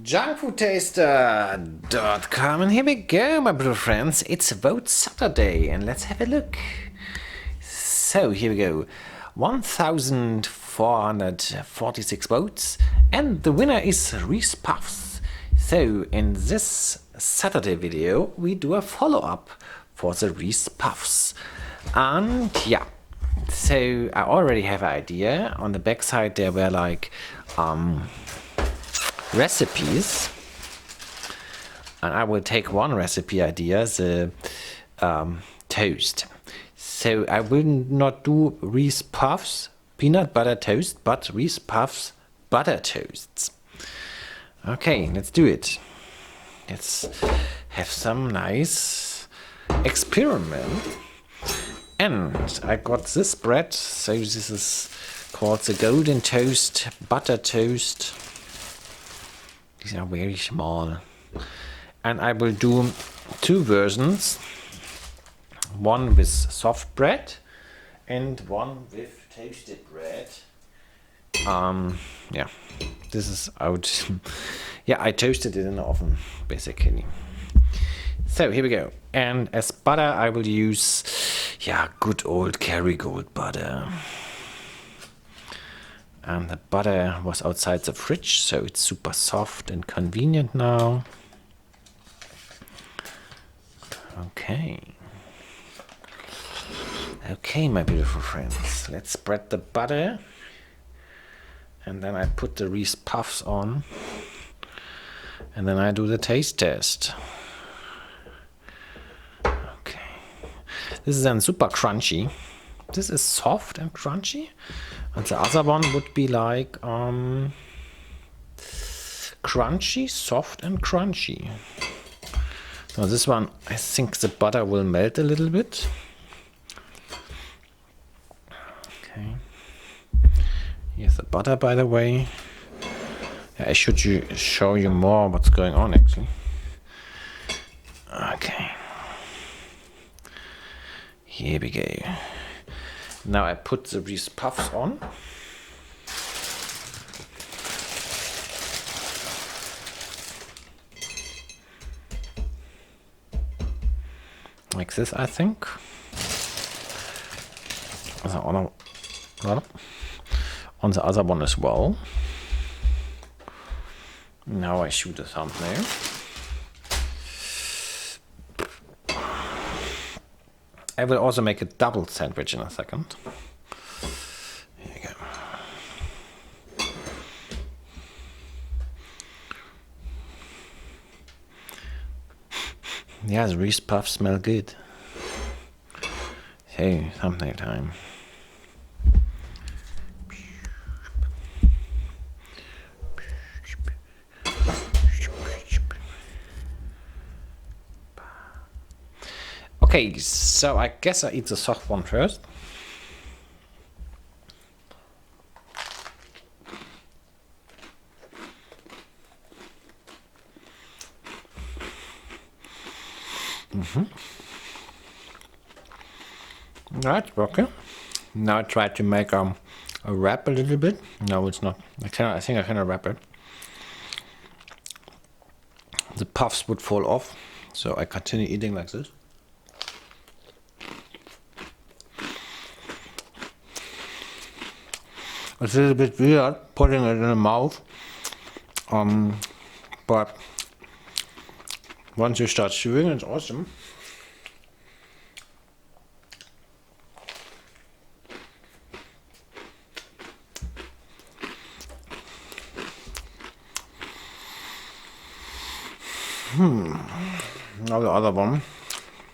Junkfoodtaster.com, and here we go, my little friends. It's Vote Saturday, and let's have a look. So here we go, 1,446 votes, and the winner is Reese Puffs. So in this Saturday video, we do a follow-up for the Reese Puffs, and yeah. So I already have an idea. On the backside there were like recipes, and I will take one recipe idea, the toast. So I will not do Reese Puffs peanut butter toast, but Reese Puffs butter toasts. Okay, let's do it. Let's have some nice experiment. And I got this bread, so this is called the golden toast butter toast. These are very small. And I will do two versions. One with soft bread and one with toasted bread. Yeah, this is out. Yeah, I toasted it in the oven, basically. So here we go. And as butter, I will use, yeah, good old Kerrygold butter. And the butter was outside the fridge, so it's super soft and convenient now. Okay. Okay, my beautiful friends. Let's spread the butter. And then I put the Reese Puffs on. And then I do the taste test. Okay. This is then super crunchy. This is soft and crunchy. And the other one would be like crunchy, soft and crunchy. Now this one, I think the butter will melt a little bit. Okay. Here's the butter, by the way. Yeah, I should show you more what's going on actually. Okay. Here we go. Now I put the Reese Puffs on. Like this, I think. On the other one as well. Now I shoot a thumbnail. I will also make a double sandwich in a second. Here you go. Yeah, the Reese Puffs smell good. Hey, thumbnail time. Okay, so I guess I eat the soft one first. That's working. Now I try to make a wrap a little bit. No, it's not. I think I cannot wrap it. The puffs would fall off, so I continue eating like this. It's a little bit weird putting it in the mouth, but once you start chewing, it's awesome. Now the other one,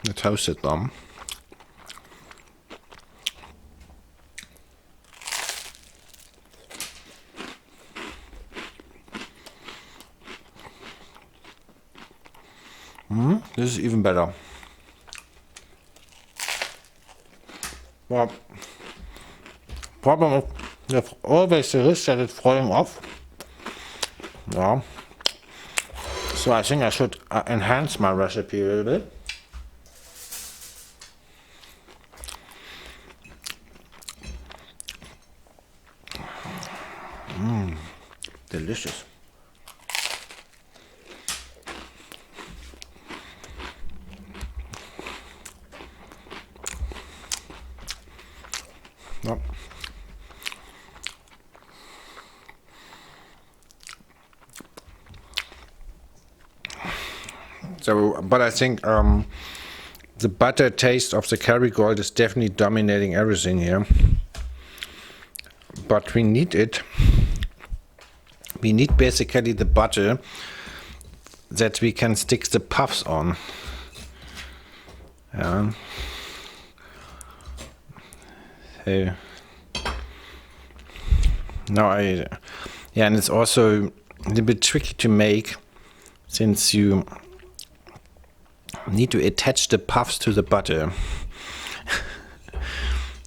the toasted one. This is even better. Well, problem is always the risk that it's falling off. Yeah. So I think I should enhance my recipe a little bit. Delicious. No. So, but I think the butter taste of the Kerrygold is definitely dominating everything here. But we need it. We need basically the butter that we can stick the puffs on. Yeah. So now yeah, and it's also a little bit tricky to make since you need to attach the puffs to the butter.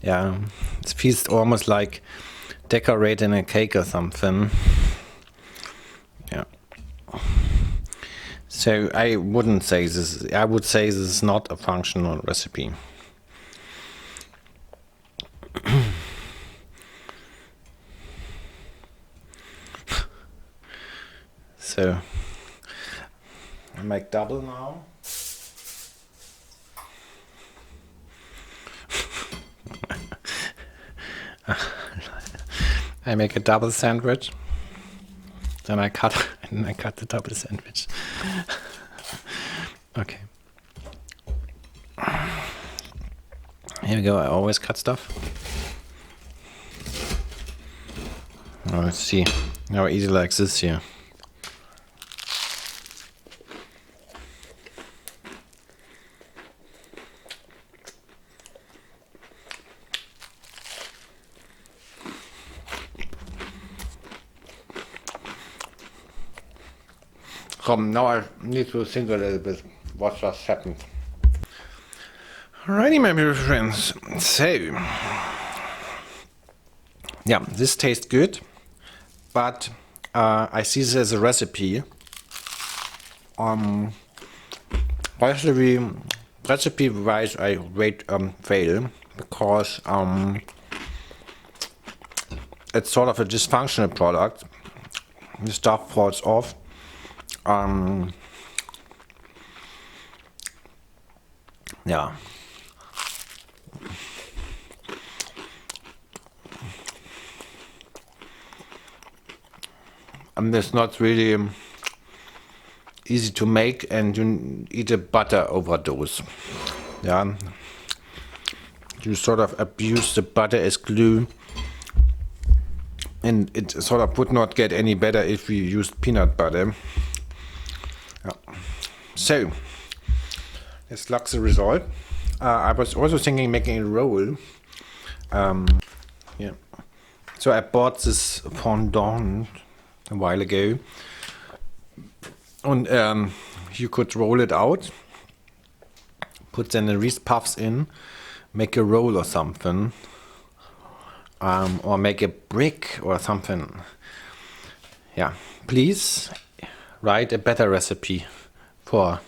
Yeah, it feels almost like decorating a cake or something. Yeah. So I wouldn't say this. I would say this is not a functional recipe. So I make double now. I make a double sandwich. Then I cut the double sandwich. Okay. Here we go. I always cut stuff. Oh, let's see how easy like this here. Now I need to think a little bit what just happened. Alrighty, my beautiful friends. So, yeah, this tastes good, but I see this as a recipe. Recipe-wise, I fail because it's sort of a dysfunctional product. The stuff falls off. Yeah. And it's not really easy to make, and you eat a butter overdose. Yeah. You sort of abuse the butter as glue, and it sort of would not get any better if we used peanut butter. Yeah. So let's look the result. I was also thinking making a roll. Yeah. So I bought this fondant a while ago, and you could roll it out, put then the Reese puffs in, make a roll or something, or make a brick or something. Yeah, please write a better recipe for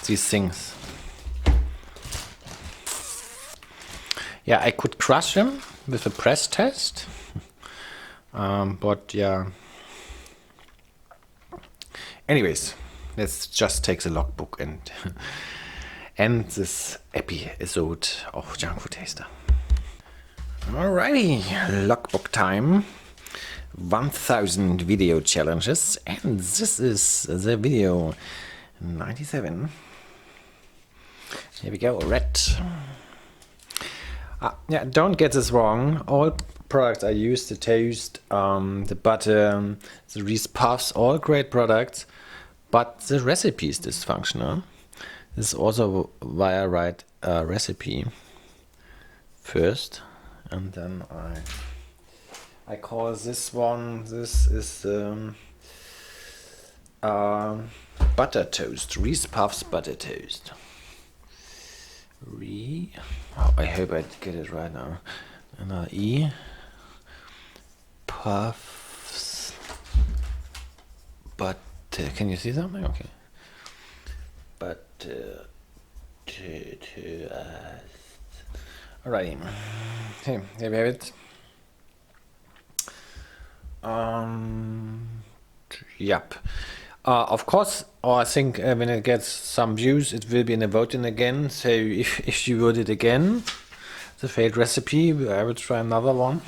these things. Yeah, I could crush them with a press test, but yeah. Anyways, let's just take the logbook and end this episode of Junk Food Taster. Alrighty, logbook time. 1000 video challenges, and this is the video 97. Here we go, red. Yeah, don't get this wrong. All products I use, the toast, the butter, the Reese puffs, all great products, but the recipe is dysfunctional. This is also why I write a recipe first, and then I call this one, this is butter toast, Reese Puffs butter toast. Oh, I hope I get it right now. Another E. Puffs butter. Can you see something? Okay. Butter toast. Alrighty. Okay, here we have it. Yep. Of course, I think when it gets some views, it will be in the voting again. So if you vote it again, the failed recipe. I would try another one.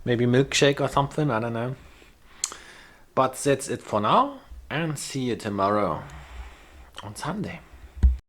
Maybe milkshake or something, I don't know. But that's it for now, and see you tomorrow on Sunday.